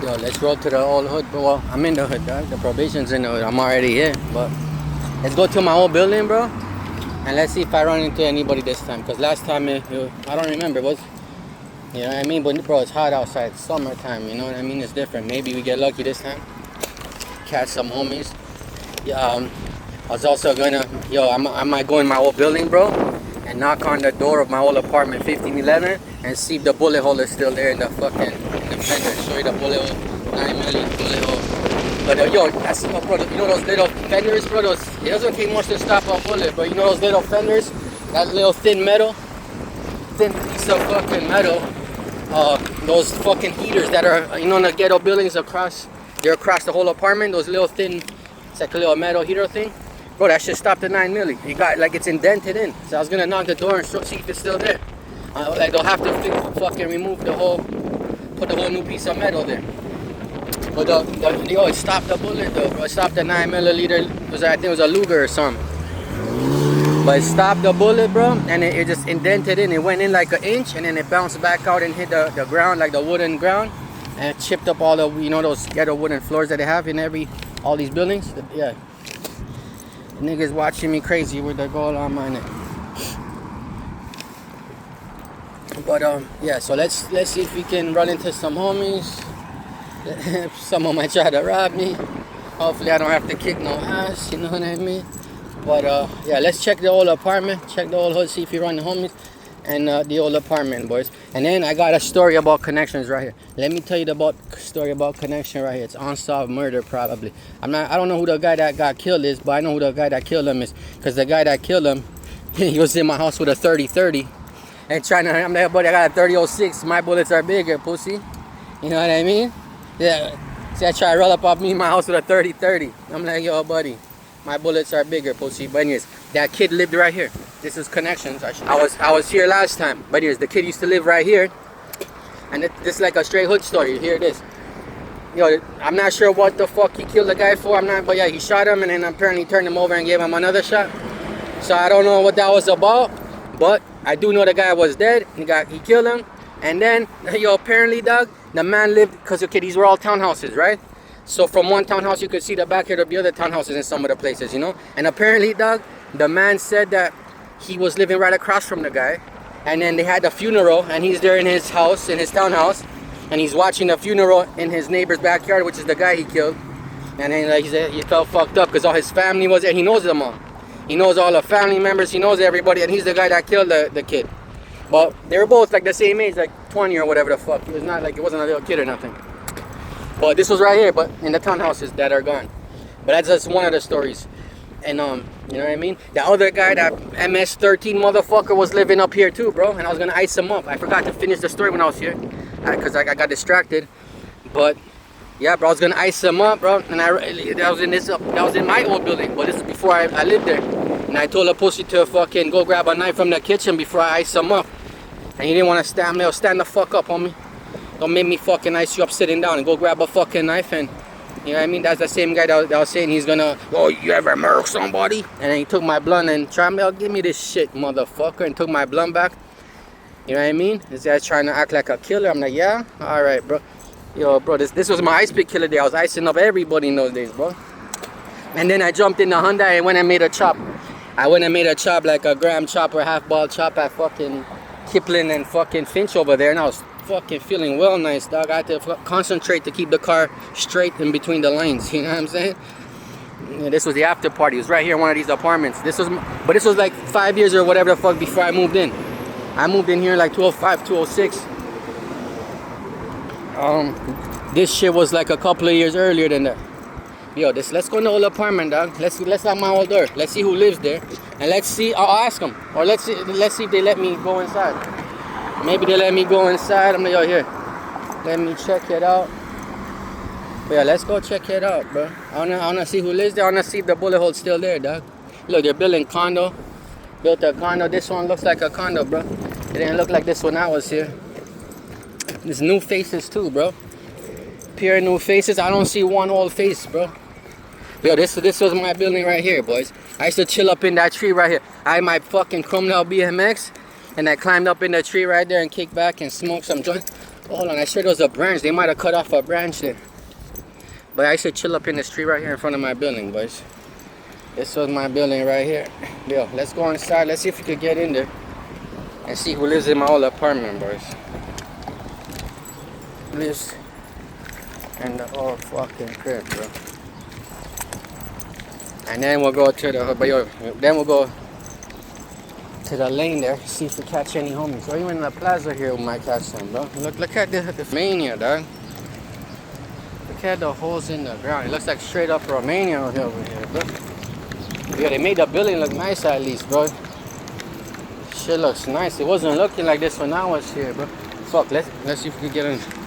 Yo, let's roll to the old hood. Well, I'm in the hood, dog. The probation's in the hood. I'm already here, but let's go to my old building, bro. And let's see if I run into anybody this time. Because last time, I don't remember. It was, you know what I mean? But, bro, it's hot outside. It's summertime, you know what I mean? It's different. Maybe we get lucky this time. Catch some homies. Yeah, I was also gonna, I might go in my old building, bro, and knock on the door of my old apartment, 1511, and see if the bullet hole is still there in the fender. Show you the bullet hole, 9mm bullet hole. But that's, bro, you know those little fenders, bro? It doesn't take much to stop a bullet, but you know those little fenders, that little thin piece of fucking metal, those fucking heaters that are, in the ghetto buildings they're across the whole apartment. Those little thin, it's like a little metal heater thing. Bro, that shit stopped at 9mm. You got, like, it's indented in. So I was gonna knock the door and see if it's still there. Like, they'll have to fucking remove put the whole new piece of metal there. But it stopped the bullet though, bro. It stopped the 9mm. I think it was a Luger or something. But it stopped the bullet, bro, and it just indented in. It went in like an inch, and then it bounced back out and hit the ground, like the wooden ground, and it chipped up all the, those ghetto wooden floors that they have in all these buildings. Yeah. The niggas watching me crazy with the goal on my neck. But yeah, so let's see if we can run into some homies. Someone might try to rob me. Hopefully I don't have to kick no ass, you know what I mean? But yeah, let's check the old apartment, check the old hood, see if we run the homies and the old apartment, boys. And then I got a story about connections right here. Let me tell you the story about connection right here. It's unsolved murder, probably. I don't know who the guy that got killed is, but I know who the guy that killed him is, because the guy that killed him, he was in my house with a 30-30 and I'm like, buddy, I got a 30-06. My bullets are bigger, pussy. You know what I mean? Yeah. See, I try to roll up off me in my house with a 30-30. I'm like, yo, buddy, my bullets are bigger, pussy. But anyways, that kid lived right here. This is connections. I was here last time. But anyways, the kid used to live right here. And this is like a straight hood story. Here it is. I'm not sure what the fuck he killed the guy for. But yeah, he shot him and then apparently turned him over and gave him another shot. So I don't know what that was about. But I do know the guy was dead. He killed him. And then, apparently, dog, the man lived, because these were all townhouses, right? So from one townhouse, you could see the backyard of the other townhouses in some of the places, And apparently, dog, the man said that he was living right across from the guy. And then they had the funeral, and he's there in his house, in his townhouse. And he's watching the funeral in his neighbor's backyard, which is the guy he killed. And then he said he felt fucked up because all his family was there. He knows them all. He knows all the family members. He knows everybody. And he's the guy that killed the kid. But they were both like the same age, like 20 or whatever the fuck. It was not like, it wasn't a little kid or nothing. But this was right here, but in the townhouses that are gone. But that's just one of the stories. And you know what I mean? The other guy, that MS-13 motherfucker, was living up here too, bro. And I was gonna ice him up. I forgot to finish the story when I was here, because I got distracted. But yeah, bro, I was gonna ice him up, bro. And that was in my old building, but this is before I lived there. And I told a pussy to fucking go grab a knife from the kitchen before I ice him up. And he didn't want to stand the fuck up, homie. Don't make me fucking ice you up sitting down, and go grab a fucking knife. And you know what I mean? That's the same guy that was saying he's gonna, you ever murk somebody? And then he took my blunt and tried to give me this shit, motherfucker, and took my blunt back. You know what I mean? This guy's trying to act like a killer. I'm like, yeah? Alright, bro. Yo, bro, this was my ice pick killer day. I was icing up everybody in those days, bro. And then I jumped in the Hyundai and went and made a chop. I went and made a chop, like a gram chop or half ball chop at fucking Kipling and fucking Finch over there. And I was fucking feeling well nice, dog. I had to concentrate to keep the car straight in between the lanes. You know what I'm saying? Yeah, this was the after party. It was right here in one of these apartments. This was like 5 years or whatever the fuck before I moved in. I moved in here like 205, 206. This shit was like a couple of years earlier than that. Yo, let's go in the old apartment, dog. Let's knock my old door. Let's see who lives there, and let's see. I'll ask them, or let's see if they let me go inside. Maybe they let me go inside. I'm like, yo, here, let me check it out. But yeah, let's go check it out, bro. I wanna see who lives there. I wanna see if the bullet hole's still there, dog. Look, they're building condo. Built a condo. This one looks like a condo, bro. It didn't look like this when I was here. There's new faces too, bro. Pure new faces. I don't see one old face, bro. Yo, this was my building right here, boys. I used to chill up in that tree right here. I had my fucking chromed out BMX, and I climbed up in the tree right there and kicked back and smoked some joints. Hold on, I sure there was a branch. They might have cut off a branch there. But I should chill up in this tree right here in front of my building, boys. This was my building right here. Yo, let's go inside. Let's see if we could get in there and see who lives in my old apartment, boys. Lives in the old fucking crib, bro. And then we'll go to the, but yo, then we'll go to the lane there, see if we catch any homies. Or even in the plaza here, we might catch some, bro. Look at this Romania, dog. Look at the holes in the ground. It looks like straight up Romania over here, bro. Yeah, they made the building look nice at least, bro. Shit looks nice. It wasn't looking like this when I was here, bro. Fuck, let's see if we can get in.